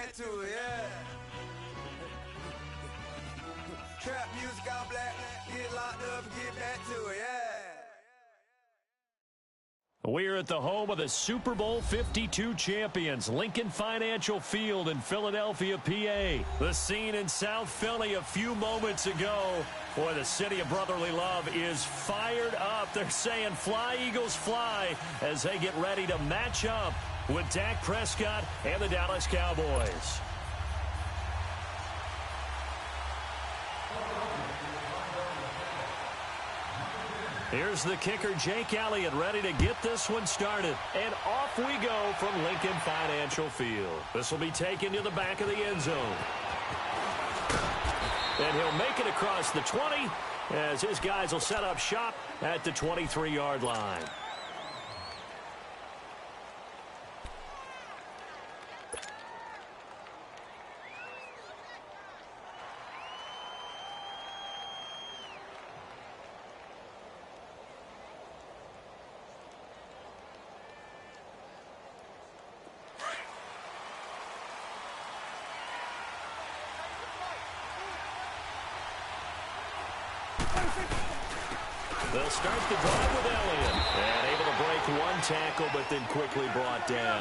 back to it, yeah. Trap music all black, get locked up and get back to it, yeah. We're at the home of the Super Bowl 52 champions, Lincoln Financial Field in Philadelphia, PA. The scene in South Philly a few moments ago. Boy, the city of brotherly love is fired up. They're saying, fly, Eagles, fly, as they get ready to match up with Dak Prescott and the Dallas Cowboys. Here's the kicker, Jake Elliott, ready to get this one started. And off we go from Lincoln Financial Field. This will be taken to the back of the end zone. And he'll make it across the 20 as his guys will set up shop at the 23-yard line. They'll start the drive with Elliott. And able to break one tackle, but then quickly brought down.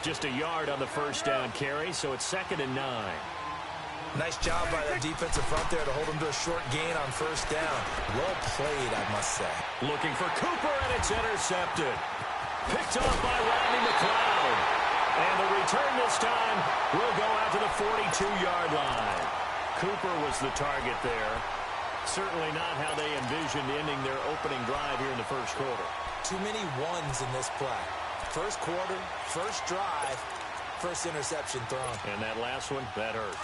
Just a yard on the first down carry, so it's 2nd and 9. Nice job by the defensive front there to hold him to a short gain on first down. Well played, I must say. Looking for Cooper, and it's intercepted. Picked off by Rodney McLeod. And the return this time will go out to the 42-yard line. Cooper was the target there. Certainly not how they envisioned ending their opening drive here in the first quarter. Too many ones in this play. First quarter, first drive, first interception thrown. And that last one, that hurts.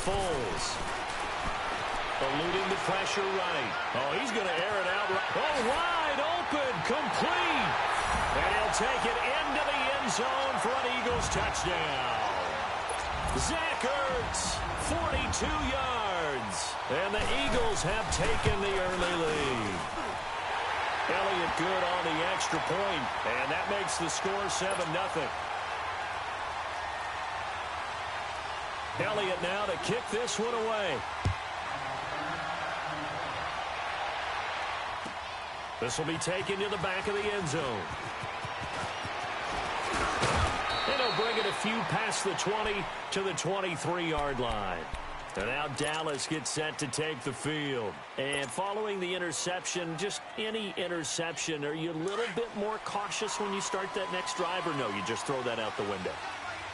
Foles. Eluding the pressure right. Oh, he's going to air it out. Oh, wide open, complete. And he'll take it into the end zone for an Eagles touchdown. Zach Ertz, 42 yards. And the Eagles have taken the early lead. Elliott good on the extra point, and that makes the score 7-0. Elliott now to kick this one away. This will be taken to the back of the end zone. And he'll bring it a few past the 20 to the 23-yard line. And now Dallas gets set to take the field. And following the interception, just any interception, are you a little bit more cautious when you start that next drive, or no, you just throw that out the window?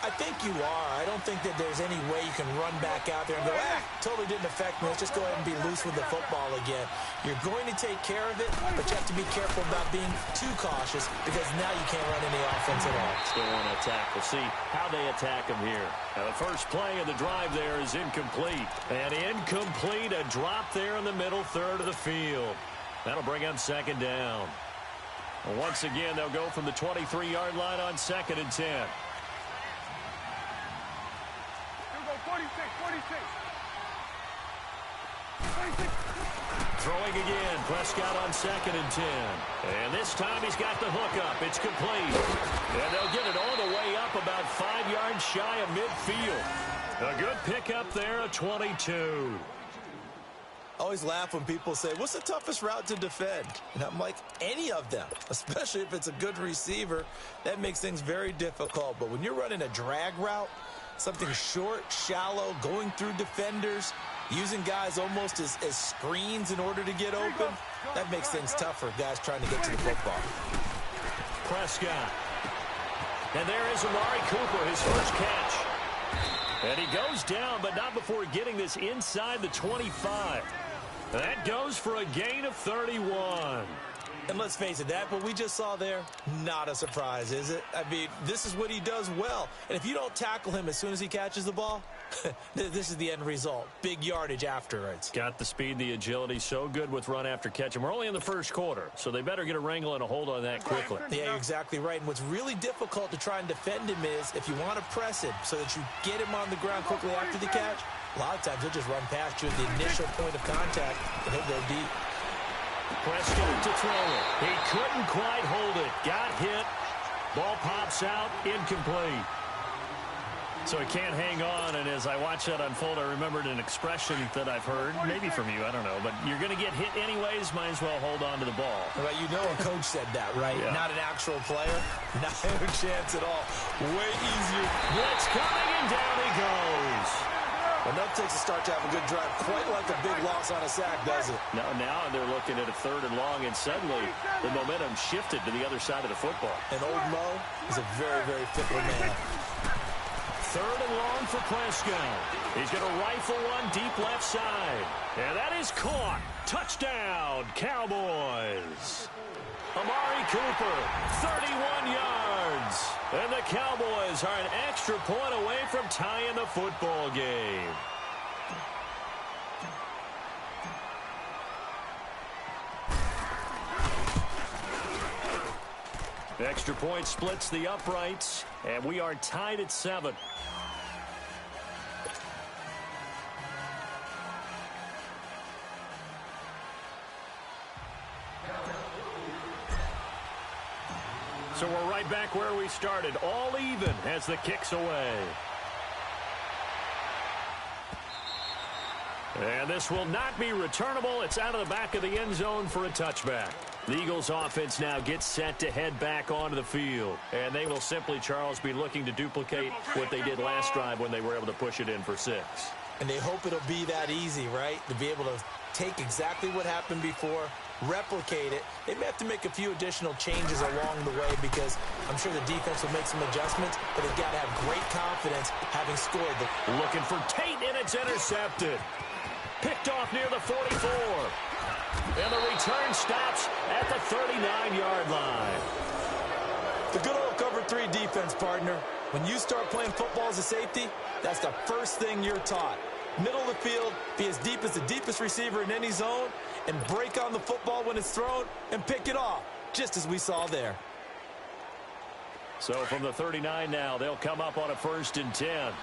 I think you are. I don't think that there's any way you can run back out there and go, totally didn't affect me. Let's just go ahead and be loose with the football again. You're going to take care of it, but you have to be careful about being too cautious because now you can't run any offense at all. Still want to attack. We'll see how they attack him here. Now the first play of the drive there is incomplete. And incomplete, a drop there in the middle third of the field. That'll bring up 2nd down. And once again, they'll go from the 23-yard line on 2nd and 10. 46. Throwing again, Prescott on 2nd and 10. And this time he's got the hook up. It's complete. And they'll get it all the way up about 5 yards shy of midfield. A good pickup there at 22. I always laugh when people say, what's the toughest route to defend? And I'm like, any of them, especially if it's a good receiver. That makes things very difficult. But when you're running a drag route, something short, shallow, going through defenders, using guys almost as screens in order to get open, that makes things tougher, guys trying to get to the football. Prescott. And there is Amari Cooper, his first catch. And he goes down, but not before getting this inside the 25. That goes for a gain of 31. And let's face it, that what we just saw there, not a surprise, is it? I mean, this is what he does well. And if you don't tackle him as soon as he catches the ball, this is the end result. Big yardage afterwards. Got the speed, the agility, so good with run after catch. And we're only in the first quarter, so they better get a wrangle and a hold on that quickly. Yeah, you're exactly right. And what's really difficult to try and defend him is if you want to press him so that you get him on the ground quickly after the catch, a lot of times he'll just run past you at the initial point of contact, and he'll go deep. Prescott to throw it. He couldn't quite hold it. Got hit. Ball pops out. Incomplete. So he can't hang on, and as I watch that unfold, I remembered an expression that I've heard, maybe from you, I don't know, but you're going to get hit anyways, might as well hold on to the ball. Well, you know a coach said that, right? Yeah. Not an actual player. Not a chance at all. Way easier. Blitz coming, and down he goes. Enough takes a start to have a good drive, quite like a big loss on a sack, does it? Now they're looking at a 3rd and long, and suddenly the momentum shifted to the other side of the football. And old Mo is a very, very fickle man. 3rd and long for Prescott. He's going to rifle one deep left side. And that is caught. Touchdown, Cowboys. Amari Cooper, 31 yards. And the Cowboys are an extra point away from tying the football game. Extra point splits the uprights, and we are tied at 7. So we're right back where we started, all even as the kick's away. And this will not be returnable. It's out of the back of the end zone for a touchback. The Eagles offense now gets set to head back onto the field. And they will simply, Charles, be looking to duplicate what they did last drive when they were able to push it in for 6. And they hope it'll be that easy, right? To be able to take exactly what happened before, replicate it. They may have to make a few additional changes along the way because I'm sure the defense will make some adjustments, but they've got to have great confidence having scored. Looking for Tate, and it's intercepted. Picked off near the 44. And the return stops at the 39-yard line. The good old cover 3 defense, partner. When you start playing football as a safety, that's the first thing you're taught. Middle of the field, be as deep as the deepest receiver in any zone, and break on the football when it's thrown and pick it off, just as we saw there. So from the 39 now, they'll come up on a 1st and 10.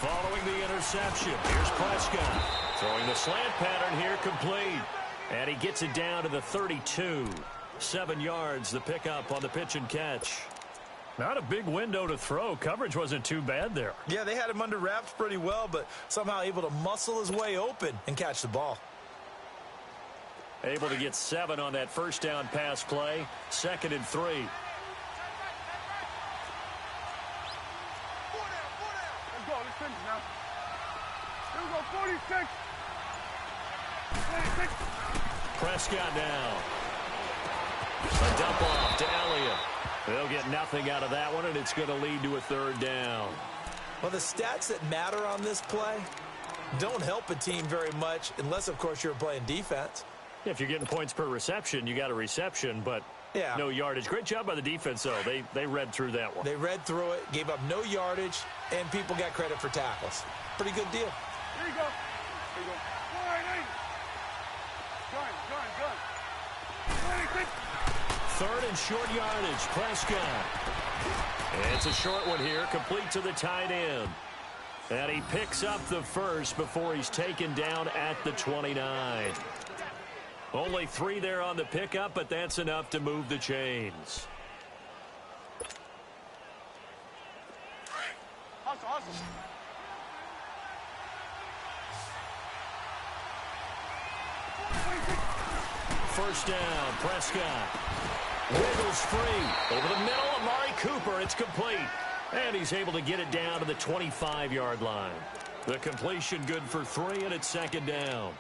Following the interception, here's Prescott. Throwing the slant pattern here, complete. And he gets it down to the 32. 7 yards, the pickup on the pitch and catch. Not a big window to throw. Coverage wasn't too bad there. Yeah, they had him under wraps pretty well, but somehow able to muscle his way open and catch the ball. Able to get 7 on that first down pass play. 2nd and 3. Now. Here we go, 46. 26. Prescott now. A dump off to Elliott. They'll get nothing out of that one, and it's going to lead to a 3rd down. Well, the stats that matter on this play don't help a team very much unless, of course, you're playing defense. If you're getting points per reception, you got a reception, but yeah, no yardage. Great job by the defense, though. They read through that one. They read through it, gave up no yardage, and people got credit for tackles. Pretty good deal. Here you go. Here you go. Gun. 26. 3rd and short yardage. Prescott. And it's a short one here, complete to the tight end. And he picks up the first before he's taken down at the 29. Only 3 there on the pickup, but that's enough to move the chains. Hustle. First down, Prescott. Wiggles free. Over the middle, Amari Cooper. It's complete. And he's able to get it down to the 25-yard line. The completion good for 3, and it's 2nd down.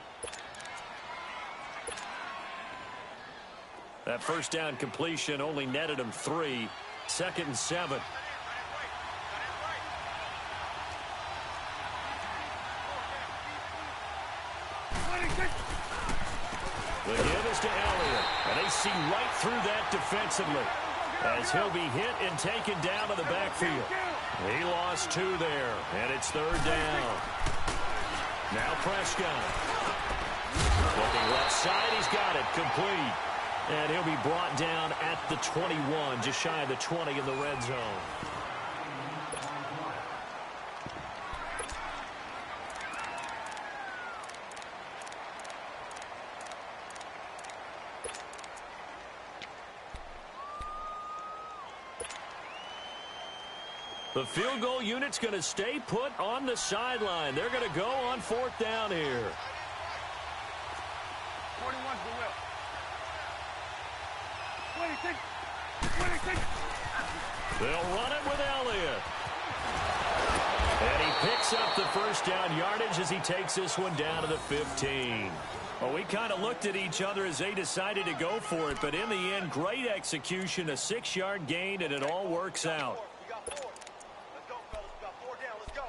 That first down completion only netted him 3. 2nd and 7. The give is to Elliott, and they see right through that defensively as he'll be hit and taken down to the backfield. He lost 2 there, and it's 3rd down. Now Prescott. Looking left side, he's got it. Complete. And he'll be brought down at the 21, just shy of the 20 in the red zone. The field goal unit's going to stay put on the sideline. They're going to go on 4th down here. 41's the whip. 26. 26. They'll run it with Elliott. And he picks up the first down yardage as he takes this one down to the 15. Well, we kind of looked at each other as they decided to go for it, but in the end, great execution, a 6-yard gain, and it all works out. We got 4. Let's go, fellas. We got 4 down. Let's go.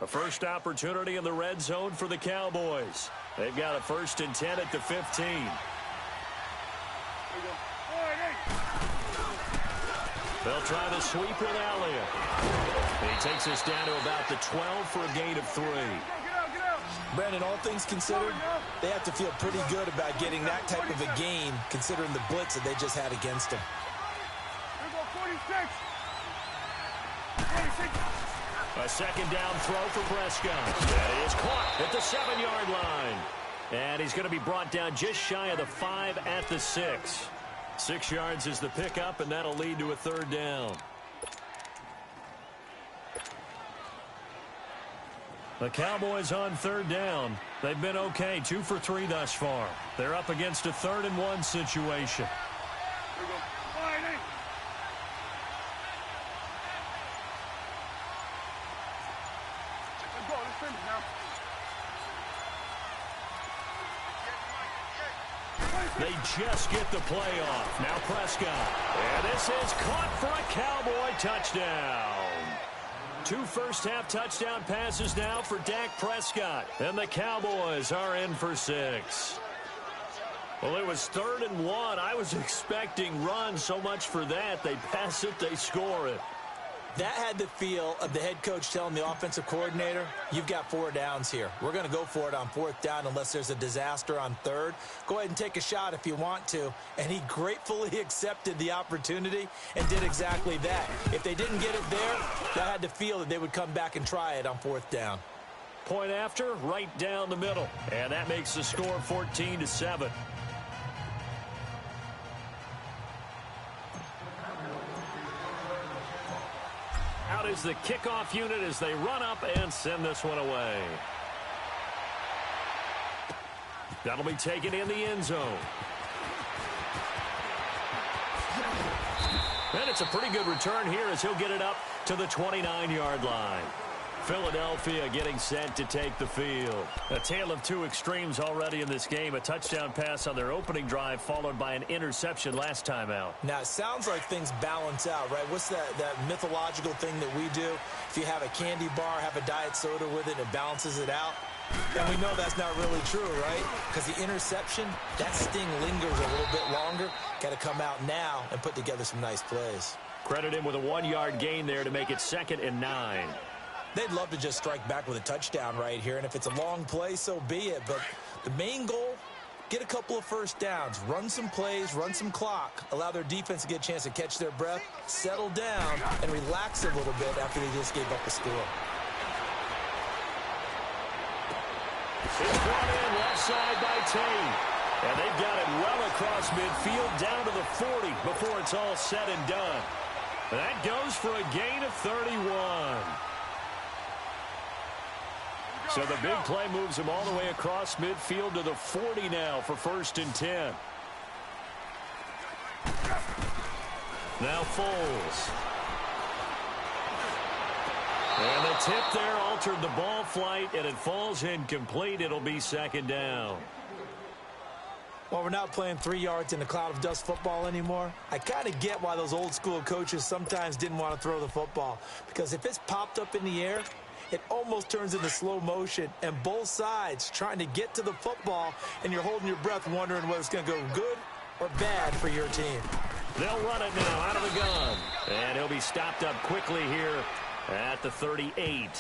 A first opportunity in the red zone for the Cowboys. They've got a 1st and 10 at the 15. There you go. All right, They'll try the sweep with Elliott. He takes us down to about the 12 for a gain of 3. Get out, get out. Brandon, all things considered, they have to feel pretty good about getting that type of a gain, considering the blitz that they just had against them. There you go, 46. 26. A 2nd down throw for Prescott. That is caught at the 7-yard line. And he's going to be brought down just shy of the 5 at the 6. 6 yards is the pickup, and that'll lead to a 3rd down. The Cowboys on 3rd down. They've been okay, 2 for 3 thus far. They're up against a 3rd and 1 situation. There you go. All right, let's go. Let's finish now. They just get the play off. Now Prescott. And this is caught for a Cowboy touchdown. 2 first-half touchdown passes now for Dak Prescott. And the Cowboys are in for 6. Well, it was 3rd and 1. I was expecting runs. So much for that. They pass it, they score it. That had the feel of the head coach telling the offensive coordinator, you've got 4 downs here. We're going to go for it on 4th down unless there's a disaster on 3rd. Go ahead and take a shot if you want to. And he gratefully accepted the opportunity and did exactly that. If they didn't get it there, that had the feel that they would come back and try it on 4th down. Point after, right down the middle. And that makes the score 14-7. Out is the kickoff unit as they run up and send this one away. That'll be taken in the end zone. And it's a pretty good return here as he'll get it up to the 29-yard line. Philadelphia getting set to take the field. A tale of 2 extremes already in this game. A touchdown pass on their opening drive followed by an interception last time out. Now, it sounds like things balance out, right? What's that mythological thing that we do? If you have a candy bar, have a diet soda with it, it balances it out. And we know that's not really true, right? Because the interception, that sting lingers a little bit longer. Got to come out now and put together some nice plays. Credit him with a 1-yard gain there to make it 2nd and 9. They'd love to just strike back with a touchdown right here, and if it's a long play, so be it. But the main goal, get a couple of first downs, run some plays, run some clock, allow their defense to get a chance to catch their breath, settle down, and relax a little bit after they just gave up the score. It's brought in left side by Tate. And they've got it well across midfield down to the 40 before it's all said and done. That goes for a gain of 31. So the big play moves him all the way across midfield to the 40 now for 1st and 10. Now Foles. And the tip there altered the ball flight, and it falls incomplete. It'll be 2nd down. Well, we're not playing 3 yards in a cloud of dust football anymore. I kind of get why those old school coaches sometimes didn't want to throw the football. Because if it's popped up in the air, it almost turns into slow motion, and both sides trying to get to the football, and you're holding your breath wondering whether it's going to go good or bad for your team. They'll run it now out of the gun. And be stopped up quickly here at the 38.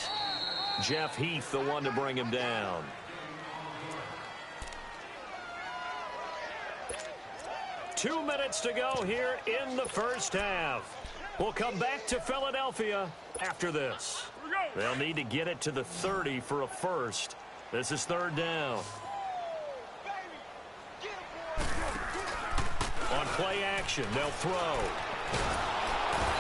Jeff Heath, the one to bring him down. Two minutes to go here in the first half. We'll come back to Philadelphia after this. They'll need to get it to the 30 for a first. This is third down. On play action, they'll throw.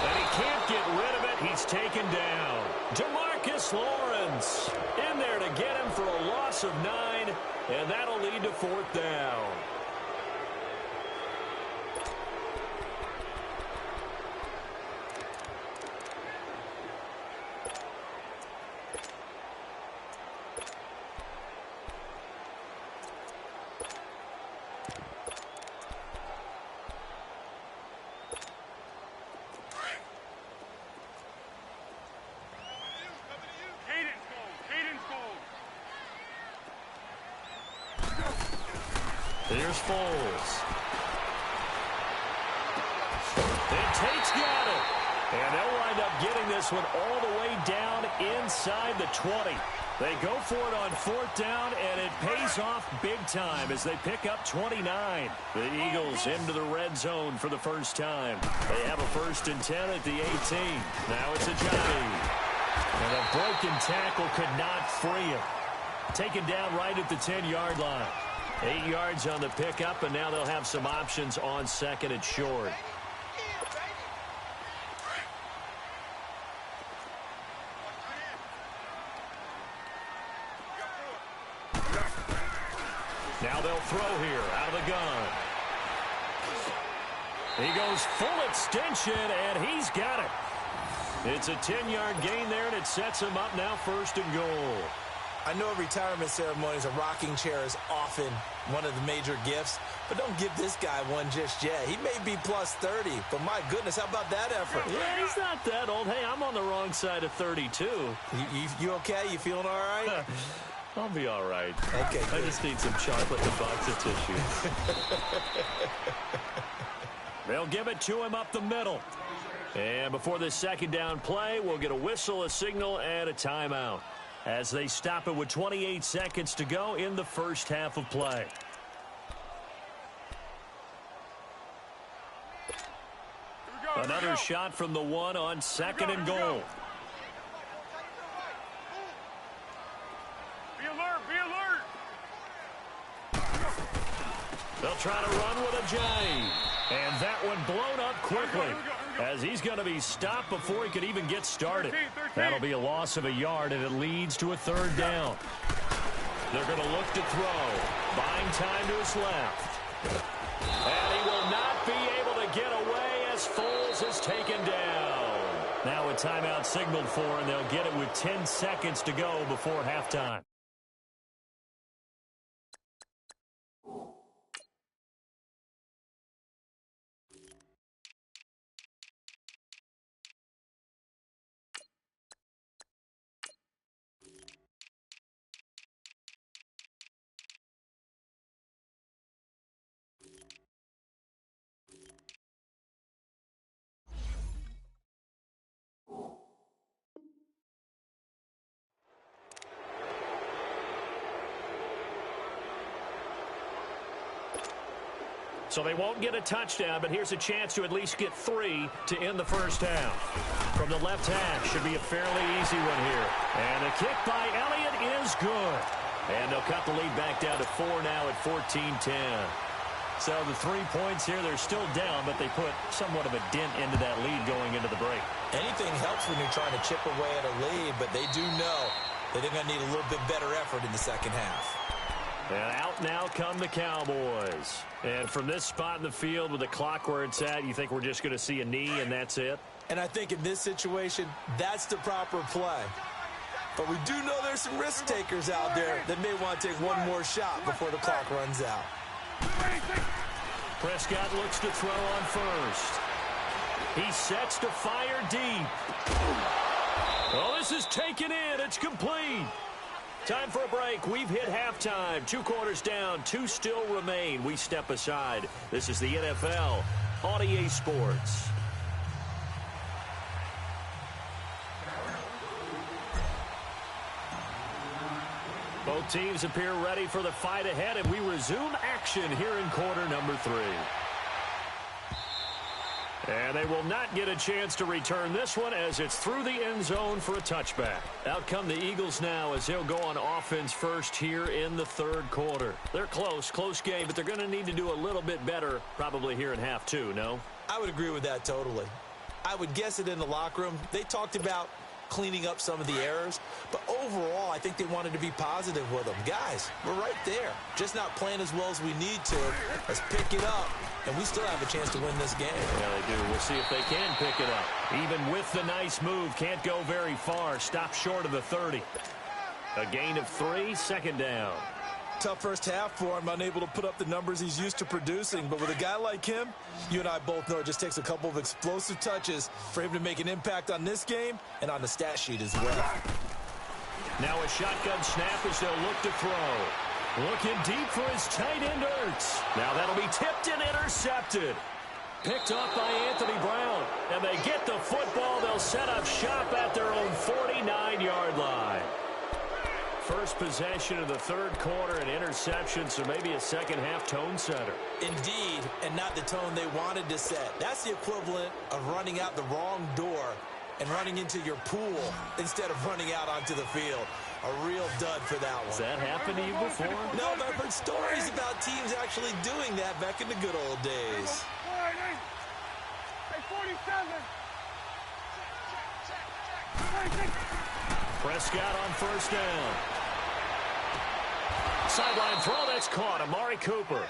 And he can't get rid of it. He's taken down. DeMarcus Lawrence in there to get him for a loss of 9, and that'll lead to fourth down. Here's Foles. And Tate's got it. And they'll wind up getting this one all the way down inside the 20. They go for it on fourth down, and it pays off big time as they pick up 29. The Eagles into the red zone for the first time. They have a 1st and 10 at the 18. Now it's Ajani. And a broken tackle could not free him. Taken down right at the 10-yard line. 8 yards on the pickup, and now they'll have some options on second and short. Now they'll throw here out of the gun. He goes full extension, and he's got it. It's a 10-yard gain there, and it sets him up now 1st and goal. I know retirement ceremonies, a rocking chair is often one of the major gifts, but don't give this guy one just yet. He may be plus 30, but my goodness, how about that effort? Yeah, he's not that old. Hey, I'm on the wrong side of 32. You okay? You feeling all right? I'll be all right. Okay, I just need some chocolate and a box of tissues. They'll give it to him up the middle. And before this second down play, we'll get a whistle, a signal, and a timeout as they stop it with 28 seconds to go in the first half of play. Another shot from the one on 2nd and goal. Be alert, be alert. They'll try to run with Ajani. And that one blown up quickly as he's going to be stopped before he could even get started. That'll be a loss of a yard, and it leads to a 3rd down. They're going to look to throw. Buying time to his left. And he will not be able to get away as Foles is taken down. Now a timeout signaled for, and they'll get it with 10 seconds to go before halftime. So they won't get a touchdown, but here's a chance to at least get 3 to end the first half. From the left hash, should be a fairly easy one here. And the kick by Elliott is good. And they'll cut the lead back down to 4 now at 14-10. So the 3 points here, they're still down, but they put somewhat of a dent into that lead going into the break. Anything helps when you're trying to chip away at a lead, but they do know that they're going to need a little bit better effort in the second half. And out now come the Cowboys. And from this spot in the field with the clock where it's at, you think we're just going to see a knee and that's it? And I think in this situation, that's the proper play. But we do know there's some risk takers out there that may want to take one more shot before the clock runs out. Prescott looks to throw on first. He sets to fire deep. Oh, this is taken in. It's complete. Time for a break. We've hit halftime. 2 quarters down. 2 still remain. We step aside. This is the NFL on EA Sports. Both teams appear ready for the fight ahead, and we resume action here in quarter number 3. And they will not get a chance to return this one as it's through the end zone for a touchback. Out come the Eagles now as they'll go on offense first here in the third quarter. They're close game, but they're going to need to do a little bit better probably here in half 2, no? I would agree with that totally. I would guess it in the locker room. They talked about cleaning up some of the errors, but overall I think they wanted to be positive with them. Guys, we're right there, just not playing as well as we need to. Let's pick it up, and we still have a chance to win this game. Yeah, they do. We'll see if they can pick it up. Even with the nice move, can't go very far. Stop short of the 30. A gain of 3, second down. Tough first half for him, unable to put up the numbers he's used to producing. But with a guy like him, you and I both know it just takes a couple of explosive touches for him to make an impact on this game and on the stat sheet as well. Now a shotgun snap as they'll look to throw. Looking deep for his tight end, Ertz. Now that'll be tipped and intercepted. Picked up by Anthony Brown. And they get the football. They'll set up shop at their own 49-yard line. First possession of the third quarter, an interception, so maybe a second-half tone setter. Indeed, and not the tone they wanted to set. That's the equivalent of running out the wrong door and running into your pool instead of running out onto the field. A real dud for that one. Has that happened to you before? No, but I've heard stories about teams actually doing that back in the good old days. Hey, 47. Prescott on first down. Sideline throw, that's caught. Amari Cooper.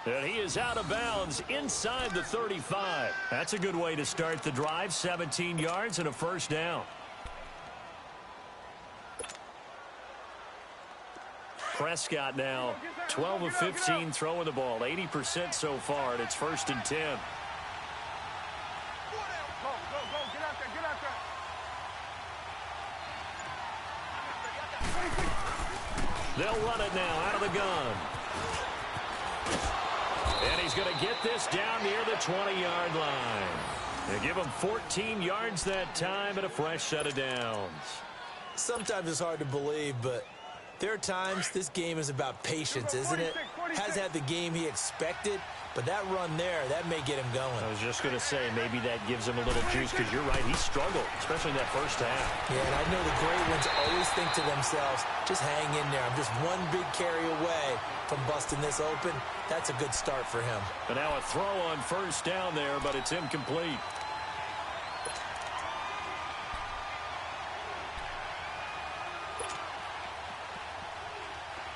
And he is out of bounds inside the 35. That's a good way to start the drive. 17 yards and a first down. Prescott now 12 of 15 throwing the ball. 80% so far, and it's 1st and 10. Go, get out there, get out there. They'll run it now out of the gun. And he's going to get this down near the 20-yard line. They give him 14 yards that time and a fresh set of downs. Sometimes it's hard to believe, but there are times this game is about patience, isn't it? Has had the game he expected, but that run there, that may get him going. I was just going to say, maybe that gives him a little juice, because you're right, he struggled, especially in that first half. Yeah, and I know the great ones always think to themselves, just hang in there. I'm just one big carry away from busting this open. That's a good start for him. But now a throw on first down there, but it's incomplete.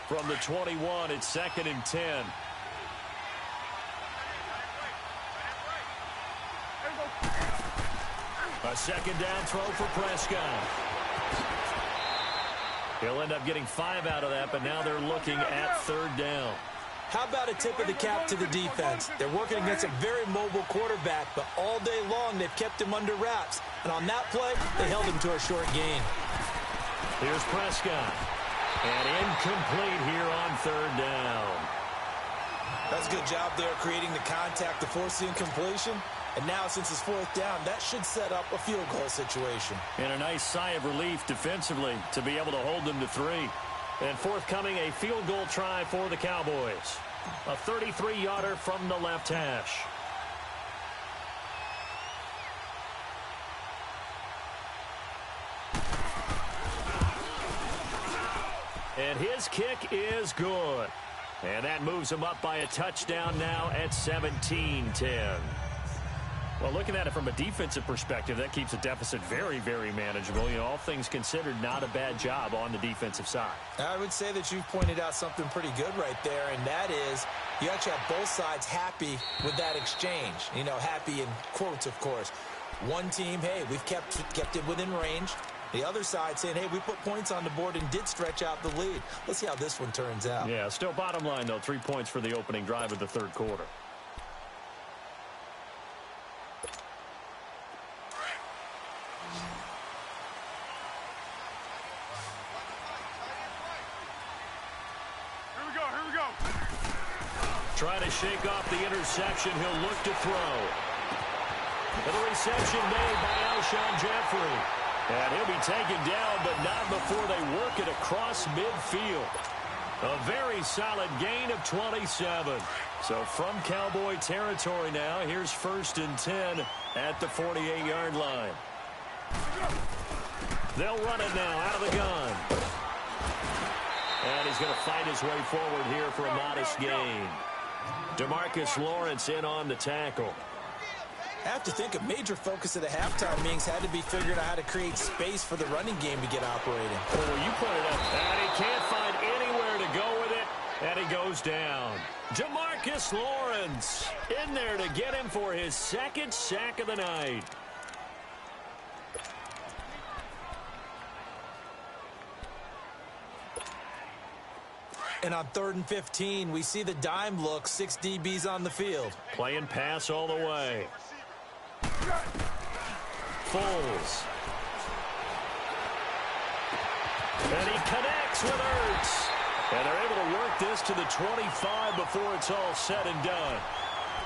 From the 21, it's 2nd and 10. A second down throw for Prescott. He'll end up getting 5 out of that, but now they're looking at 3rd down. How about a tip of the cap to the defense? They're working against a very mobile quarterback, but all day long they've kept him under wraps. And on that play, they held him to a short gain. Here's Prescott. And incomplete here on 3rd down. That's a good job there creating the contact to force the incompletion. And now, since it's 4th down, that should set up a field goal situation. And a nice sigh of relief defensively to be able to hold them to 3. And forthcoming, a field goal try for the Cowboys. A 33-yarder from the left hash. And his kick is good. And that moves him up by a touchdown now at 17-10. Well, looking at it from a defensive perspective, that keeps the deficit very, very manageable. You know, all things considered, not a bad job on the defensive side. I would say that you've pointed out something pretty good right there, and that is you actually have both sides happy with that exchange. You know, happy in quotes, of course. One team, hey, we've kept it within range. The other side saying, hey, we put points on the board and did stretch out the lead. Let's see how this one turns out. Yeah, still bottom line, though, 3 points for the opening drive of the third quarter. Here we go. Trying to shake off the interception. He'll look to throw. And the reception made by Alshon Jeffrey. And he'll be taken down, but not before they work it across midfield. A very solid gain of 27. So from Cowboy territory now, here's 1st and 10 at the 48-yard line. They'll run it now out of the gun. And he's going to fight his way forward here for a modest gain. DeMarcus Lawrence in on the tackle. I have to think a major focus of the halftime meetings had to be figuring out how to create space for the running game to get operating. Well, you put it up. And he can't find anywhere to go with it. And he goes down. DeMarcus Lawrence in there to get him for his 2nd sack of the night. And on 3rd and 15, we see the dime look, 6 DBs on the field. Playing pass all the way. Foles. And he connects with Ertz. And they're able to work this to the 25 before it's all said and done.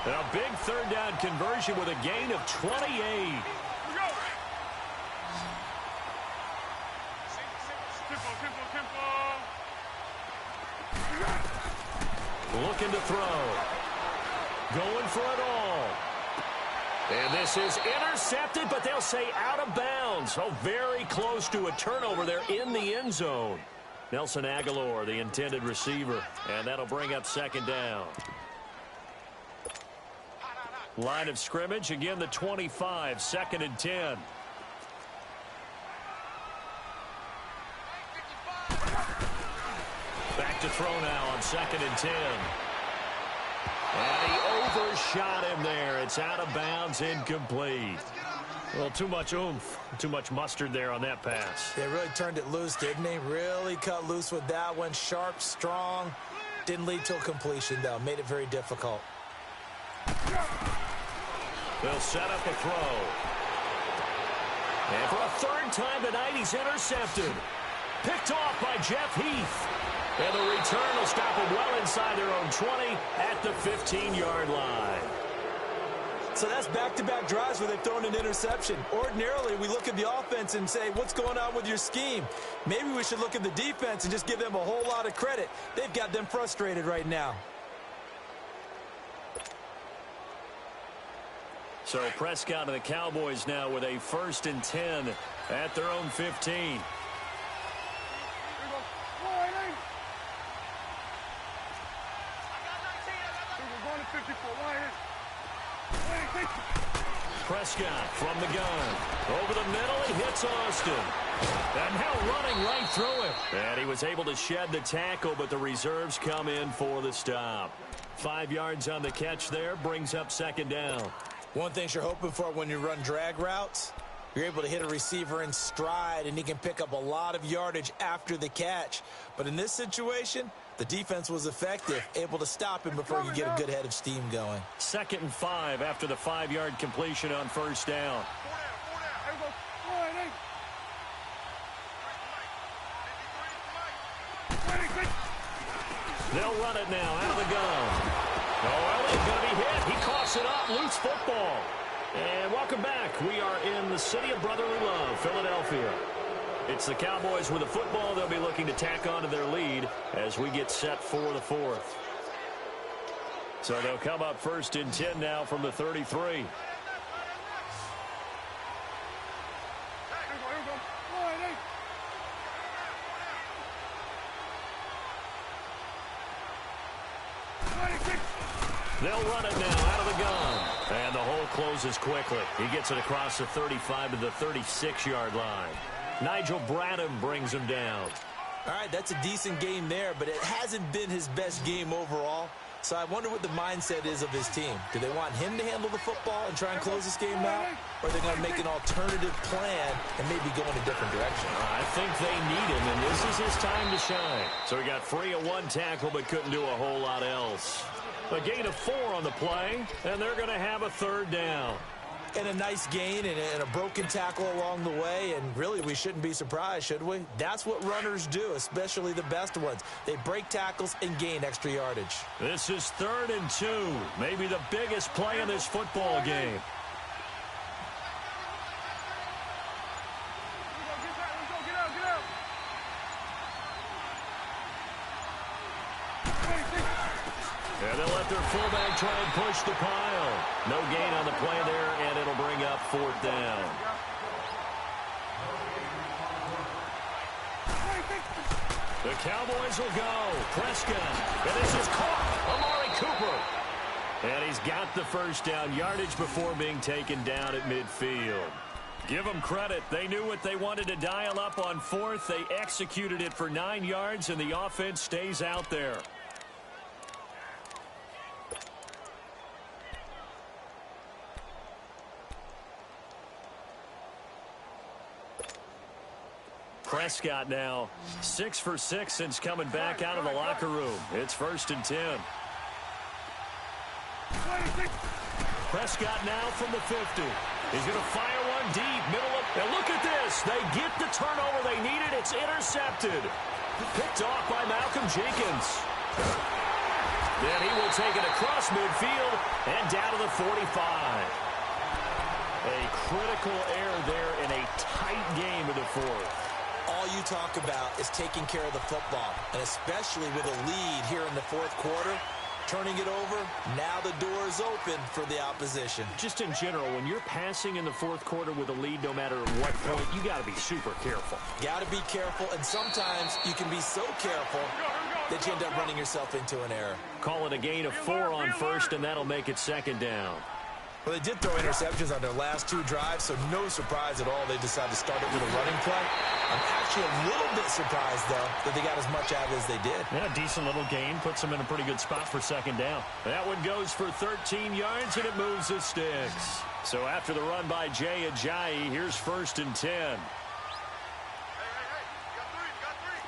And a big 3rd down conversion with a gain of 28. Looking to throw. Going for it all. And this is intercepted, but they'll say out of bounds. Oh, very close to a turnover there in the end zone. Nelson Aguilar, the intended receiver. And that'll bring up 2nd down. Line of scrimmage, again the 25, 2nd and 10. Back to throw now on 2nd and 10. And he overshot him there. It's out of bounds, incomplete. Well, too much oomph, too much mustard there on that pass. They really turned it loose, didn't they? Really cut loose with that one. Sharp, strong. Didn't lead to a completion, though. Made it very difficult. They'll set up a throw. And for a 3rd time tonight, he's intercepted. Picked off by Jeff Heath. And the return will stop him well inside their own 20 at the 15-yard line. So that's back-to-back drives where they've thrown an interception. Ordinarily, we look at the offense and say, what's going on with your scheme? Maybe we should look at the defense and just give them a whole lot of credit. They've got them frustrated right now. So Prescott and the Cowboys now with a 1st and 10 at their own 15. Prescott from the gun. Over the middle, he hits Austin. And now running right through him. And he was able to shed the tackle, but the reserves come in for the stop. 5 yards on the catch there, brings up 2nd down. One thing you're hoping for when you run drag routes, you're able to hit a receiver in stride, and he can pick up a lot of yardage after the catch. But in this situation, the defense was effective, able to stop him before he could get a good head of steam going. 2nd and 5 after the 5-yard completion on 1st down. They'll run it now out of the gun. Oh, Elliott's going to be hit. He coughs it up. Loose football. And welcome back. We are in the city of brotherly love, Philadelphia. It's the Cowboys with the football. They'll be looking to tack on to their lead as we get set for the 4th. So they'll come up 1st and 10 now from the 33. They'll run it now out of the gun. And the hole closes quickly. He gets it across the 35 to the 36-yard line. Nigel Bradham brings him down. All right, that's a decent game there, but it hasn't been his best game overall. So I wonder what the mindset is of his team. Do they want him to handle the football and try and close this game out? Or are they going to make an alternative plan and maybe go in a different direction? I think they need him, and this is his time to shine. So he got free of 1 tackle but couldn't do a whole lot else. A gain of 4 on the play, and they're going to have a 3rd down. And a nice gain and a broken tackle along the way, and really we shouldn't be surprised, should we? That's what runners do, especially the best ones. They break tackles and gain extra yardage. This is 3rd and 2, maybe the biggest play in this football game. And they'll let their fullback try and push the pile. No gain on the play there, and it'll bring up 4th down. The Cowboys will go. Prescott. And this is caught. Amari Cooper. And he's got the first down yardage before being taken down at midfield. Give them credit. They knew what they wanted to dial up on 4th. They executed it for 9 yards, and the offense stays out there. Prescott now 6 for 6 since coming back out of the locker room. It's 1st and 10. Prescott now from the 50. He's going to fire one deep, middle of. And look at this. They get the turnover they needed. It's intercepted. Picked off by Malcolm Jenkins. Then he will take it across midfield and down to the 45. A critical error there in a tight game in the 4th. All you talk about is taking care of the football, and especially with a lead here in the 4th quarter, turning it over, now the door is open for the opposition. Just in general, when you're passing in the 4th quarter with a lead, no matter what point, you got to be super careful. Got to be careful, and sometimes you can be so careful that you end up running yourself into an error. Call it a gain of 4 on 1st, and that'll make it 2nd down. Well, they did throw interceptions on their last 2 drives, so no surprise at all they decided to start it with a running play. I'm actually a little bit surprised, though, that they got as much out of it as they did. Yeah, decent little gain. Puts them in a pretty good spot for 2nd down. That one goes for 13 yards, and it moves the sticks. So after the run by Jay Ajayi, here's 1st and 10. Hey. You got three.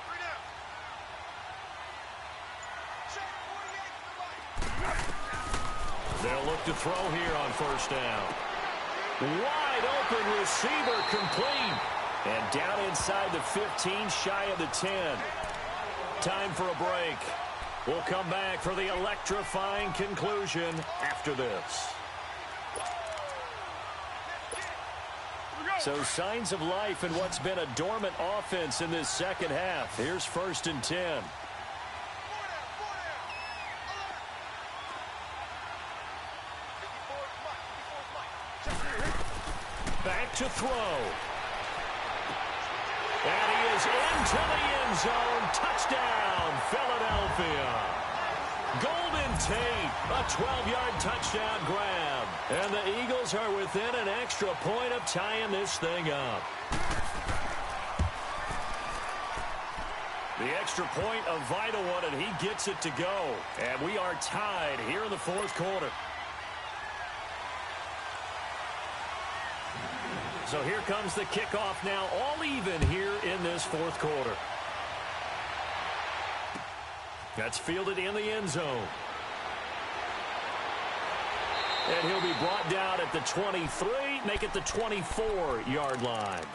Three down. Check 48 to the right. They'll look to throw here on 1st down. Wide open receiver complete. And down inside the 15, shy of the 10. Time for a break. We'll come back for the electrifying conclusion after this. So signs of life in what's been a dormant offense in this 2nd half. Here's 1st and 10. Back to throw. And he is into the end zone. Touchdown, Philadelphia. Golden Tate, a 12-yard touchdown grab. And the Eagles are within an extra point of tying this thing up. The extra point, a vital one, and he gets it to go. And we are tied here in the 4th quarter. So here comes the kickoff now, all even here in this 4th quarter. That's fielded in the end zone. And he'll be brought down at the 23, make it the 24-yard line.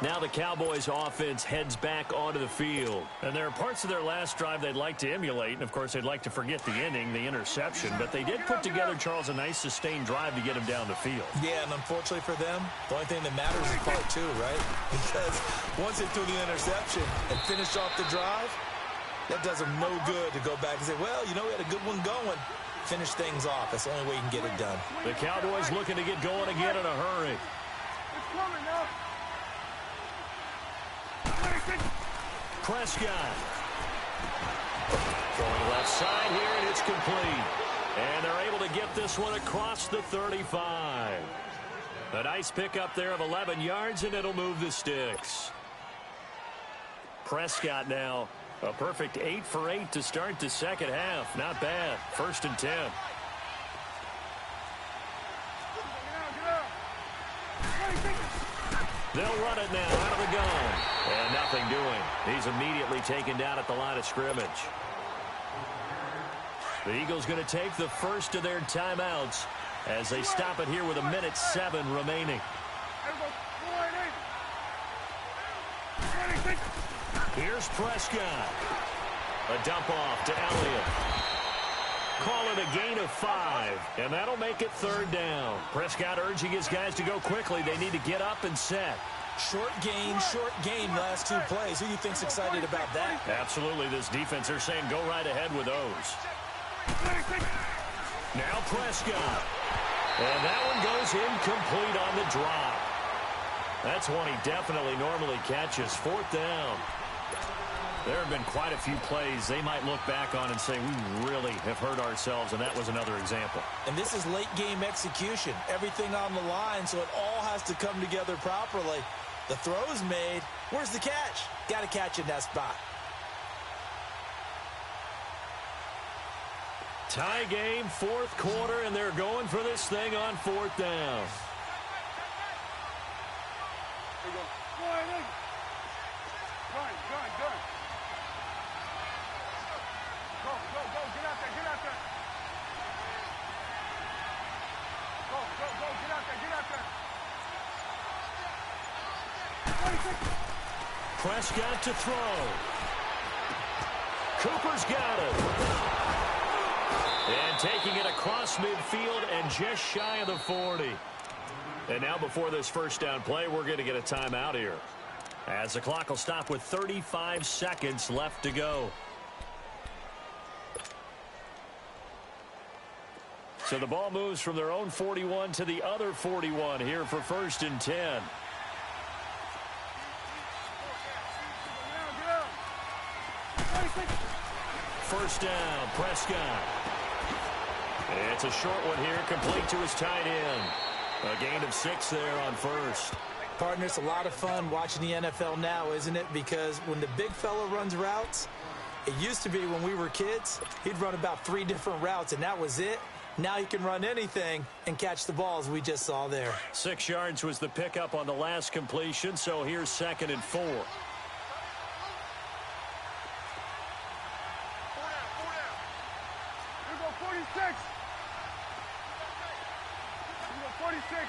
Now the Cowboys offense heads back onto the field. And there are parts of their last drive they'd like to emulate. And, of course, they'd like to forget the ending, the interception. But they did put together, Charles, a nice sustained drive to get him down the field. Yeah, and unfortunately for them, the only thing that matters is part 2, right? Because once they threw the interception and finished off the drive, that does them no good to go back and say, well, you know, we had a good one going. Finish things off. That's the only way you can get it done. The Cowboys looking to get going again in a hurry. It's coming now. Prescott. Going left side here, and it's complete. And they're able to get this one across the 35. A nice pickup there of 11 yards, and it'll move the sticks. Prescott now, a perfect 8 for 8 to start the 2nd half. Not bad. 1st and 10. They'll run it now out of the gun. And nothing doing. He's immediately taken down at the line of scrimmage. The Eagles going to take the first of their timeouts as they stop it here with 1:07 remaining. Here's Prescott. A dump off to Elliott. Call it a gain of 5, and that'll make it 3rd down. Prescott urging his guys to go quickly. They need to get up and set. Short gain, last 2 plays. Who do you think's excited about that? Absolutely, this defense, they're saying go right ahead with those. Now Prescott. And that one goes incomplete on the drop. That's one he definitely normally catches. 4th down. There have been quite a few plays they might look back on and say, we really have hurt ourselves, and that was another example. And this is late-game execution. Everything on the line, so it all has to come together properly. The throw's made. Where's the catch? Got to catch in that spot. Tie game, 4th quarter, and they're going for this thing on 4th down. Prescott to throw. Cooper's got it. And taking it across midfield and just shy of the 40. And now before this first down play, we're going to get a timeout here, as the clock will stop with 35 seconds left to go. So the ball moves from their own 41 to the other 41 here for 1st and 10. First down, Prescott. It's a short one here, complete to his tight end. A gain of 6 there on 1st. Partner, it's a lot of fun watching the NFL now, isn't it? Because when the big fella runs routes, it used to be when we were kids, he'd run about 3 different routes, and that was it. Now he can run anything and catch the ball, as we just saw there. 6 yards was the pickup on the last completion, so here's 2nd and 4. 46.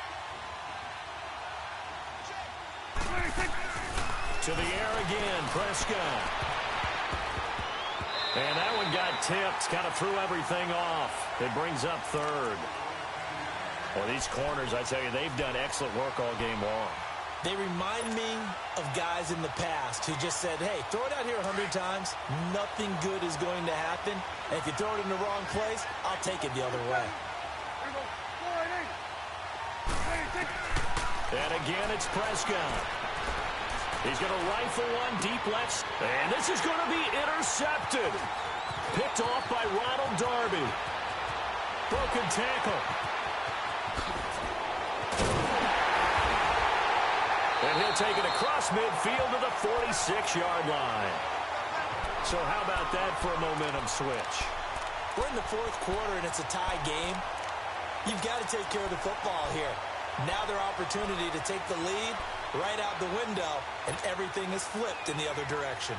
To the air again, Prescott. And that one got tipped, kind of threw everything off. It brings up 3rd. Well, these corners, I tell you, they've done excellent work all game long. They remind me of guys in the past who just said, hey, throw it out here 100 times. Nothing good is going to happen. And if you throw it in the wrong place, I'll take it the other way. And again, it's Prescott. He's going to rifle one deep left. And this is going to be intercepted. Picked off by Ronald Darby. Broken tackle. And he'll take it across midfield to the 46-yard line. So how about that for a momentum switch? We're in the 4th quarter, and it's a tie game. You've got to take care of the football here. Now their opportunity to take the lead right out the window, and everything is flipped in the other direction.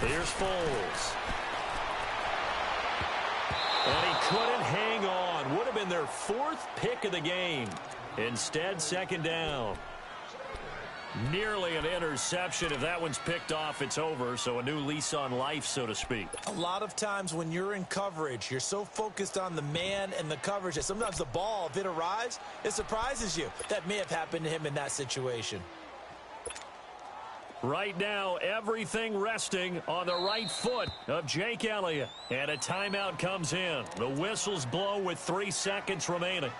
Here's Foles. And he couldn't hang on. Would have been their 4th pick of the game. Instead, 2nd down. Nearly an interception. If that one's picked off, it's over. So a new lease on life, so to speak. A lot of times when you're in coverage, you're so focused on the man and the coverage that sometimes the ball, if it arrives, it surprises you. That may have happened to him in that situation. Right now, everything resting on the right foot of Jake Elliott. And a timeout comes in. The whistles blow with 3 seconds remaining.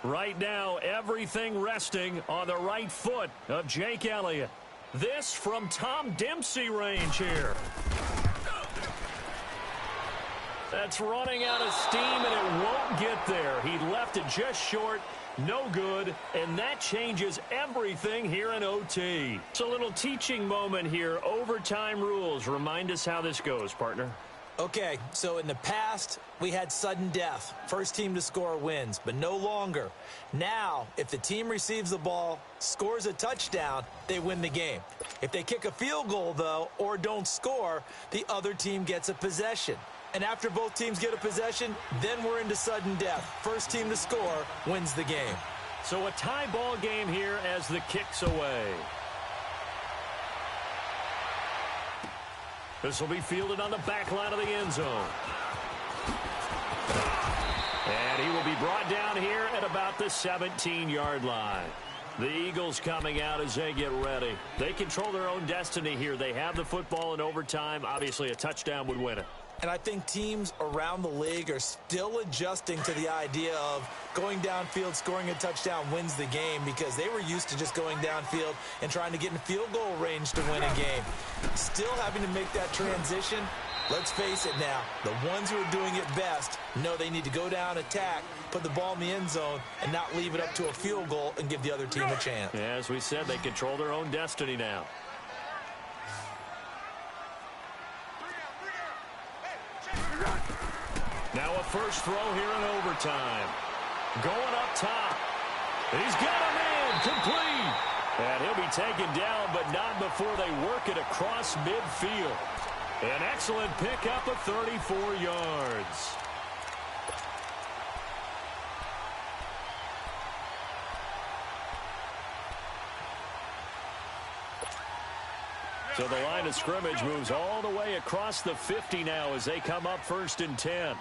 Right now, everything resting on the right foot of Jake Elliott. This from Tom Dempsey range here. That's running out of steam, and it won't get there. He left it just short, no good, and that changes everything here in OT. It's a little teaching moment here. Overtime rules. Remind us how this goes, partner. Okay, so in the past, we had sudden death. First team to score wins, but no longer. Now, if the team receives the ball, scores a touchdown, they win the game. If they kick a field goal, though, or don't score, the other team gets a possession. And after both teams get a possession, then we're into sudden death. First team to score wins the game. So a tie ball game here as the kick's away. This will be fielded on the back line of the end zone. And he will be brought down here at about the 17-yard line. The Eagles coming out as they get ready. They control their own destiny here. They have the football in overtime. Obviously, a touchdown would win it. And I think teams around the league are still adjusting to the idea of going downfield, scoring a touchdown wins the game, because they were used to just going downfield and trying to get in field goal range to win a game. Still having to make that transition. Let's face it now, the ones who are doing it best know they need to go down, attack, put the ball in the end zone, and not leave it up to a field goal and give the other team a chance. Yeah, as we said, they control their own destiny now. Now a first throw here in overtime. Going up top. He's got a man complete. And he'll be taken down, but not before they work it across midfield. An excellent pickup of 34 yards. So the line of scrimmage moves all the way across the 50 now as they come up 1st and 10.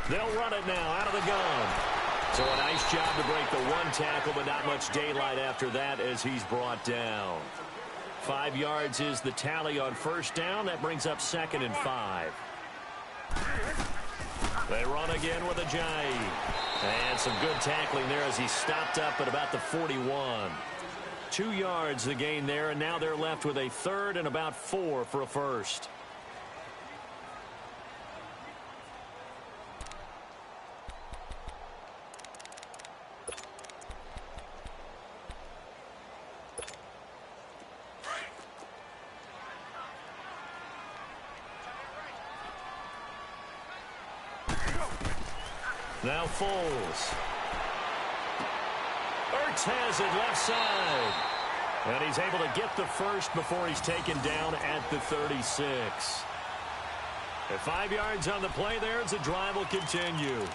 They'll run it now out of the gun. So a nice job to break the one tackle, but not much daylight after that as he's brought down. 5 yards is the tally on first down. That brings up 2nd and 5. They run again with a Ajayi. And some good tackling there as he stopped up at about the 41. 2 yards the gain there, and now they're left with a 3rd and about 4 for a first. Now Foles. Ertz has it left side. And he's able to get the first before he's taken down at the 36. At 5 yards on the play there as the drive will continue.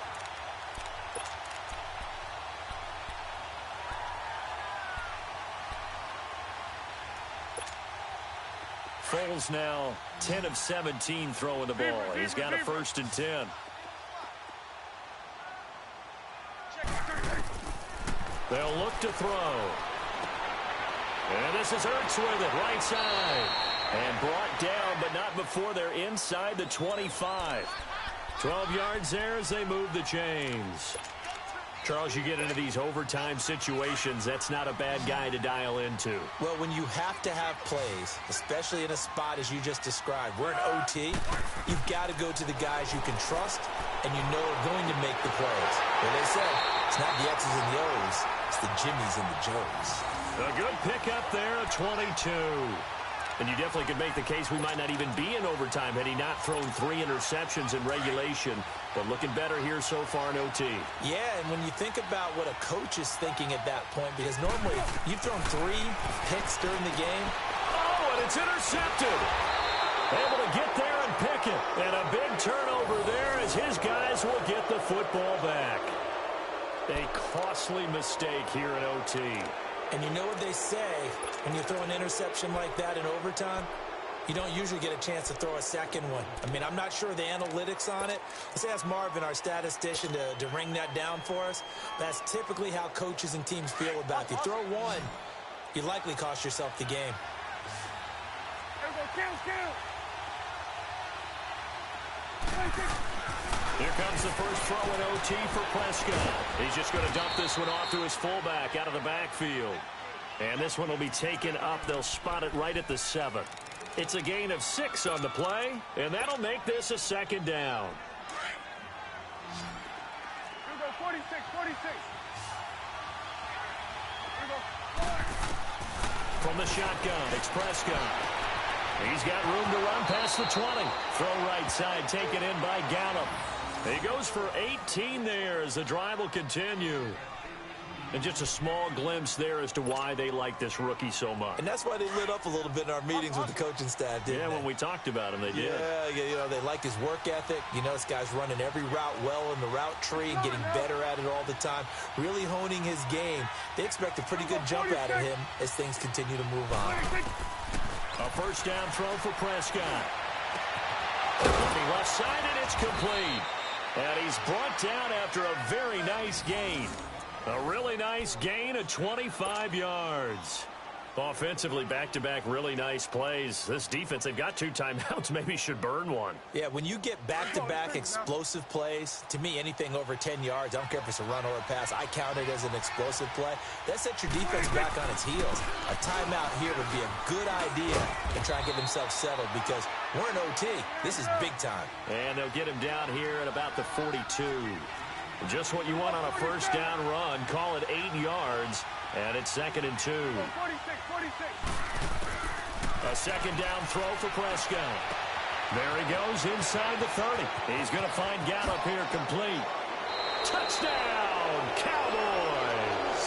Foles now 10 of 17 throwing the ball. He's got a 1st and 10. They'll look to throw. And this is Ertz with it, right side. And brought down, but not before they're inside the 25. 12 yards there as they move the chains. Charles, you get into these overtime situations, that's not a bad guy to dial into. Well, when you have to have plays, especially in a spot as you just described, we're in OT, you've got to go to the guys you can trust and you know are going to make the plays. What they say, it's not the X's and the O's, it's the Jimmies and the Joes. A good pickup there at 22. And you definitely could make the case we might not even be in overtime had he not thrown 3 interceptions in regulation. But looking better here so far in OT. Yeah, and when you think about what a coach is thinking at that point, because normally you've thrown 3 picks during the game. Oh, and it's intercepted. Able to get there and pick it. And a big turnover there as his guys will get the football back. A costly mistake here in OT. And you know what they say, when you throw an interception like that in overtime, you don't usually get a chance to throw a second one. I mean, I'm not sure the analytics on it. Let's ask Marvin, our statistician, to ring that down for us. That's typically how coaches and teams feel about it. If you throw one, you likely cost yourself the game. Here comes the first throw in OT for Prescott. He's just going to dump this one off to his fullback out of the backfield. And this one will be taken up. They'll spot it right at the 7. It's a gain of 6 on the play, and that'll make this a 2nd down. Here we go, 46. From the shotgun, it's Prescott. He's got room to run past the 20. Throw right side, taken in by Gallup. He goes for 18 there as the drive will continue. And just a small glimpse there as to why they like this rookie so much. And that's why they lit up a little bit in our meetings with the coaching staff, didn't they? When we talked about him, they did. Yeah, they like his work ethic. This guy's running every route well in the route tree and getting better at it all the time, really honing his game. They expect a pretty good jump out of him as things continue to move on. A first down throw for Prescott. Looking left side, and it's complete. And he's brought down after a very nice gain. A really nice gain of 25 yards. Offensively, back-to-back really nice plays. This defense, they've got 2 timeouts, maybe should burn one. Yeah, when you get back-to-back explosive plays, to me, anything over 10 yards, I don't care if it's a run or a pass, I count it as an explosive play. That sets your defense back on its heels. A timeout here would be a good idea to try and get themselves settled because we're in OT. This is big time. And they'll get him down here at about the 42. Just what you want on a first down run. Call it 8 yards, and it's 2nd and 2. 46. A second down throw for Prescott. There he goes inside the 30. He's going to find Gallup here complete. Touchdown, Cowboys!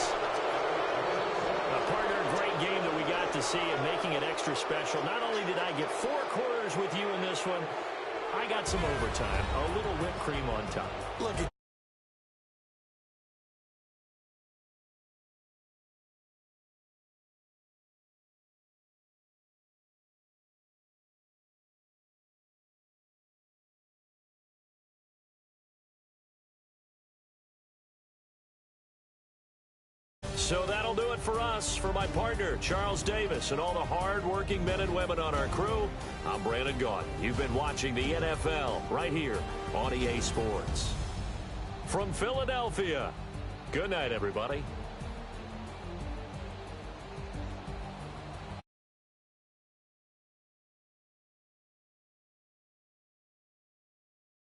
A partner, great game that we got to see and making it extra special. Not only did I get 4 quarters with you in this one, I got some overtime. A little whipped cream on top. Look at So that'll do it for us. For my partner, Charles Davis, and all the hard-working men and women on our crew, I'm Brandon Gaudin. You've been watching the NFL right here on EA Sports. From Philadelphia, good night, everybody.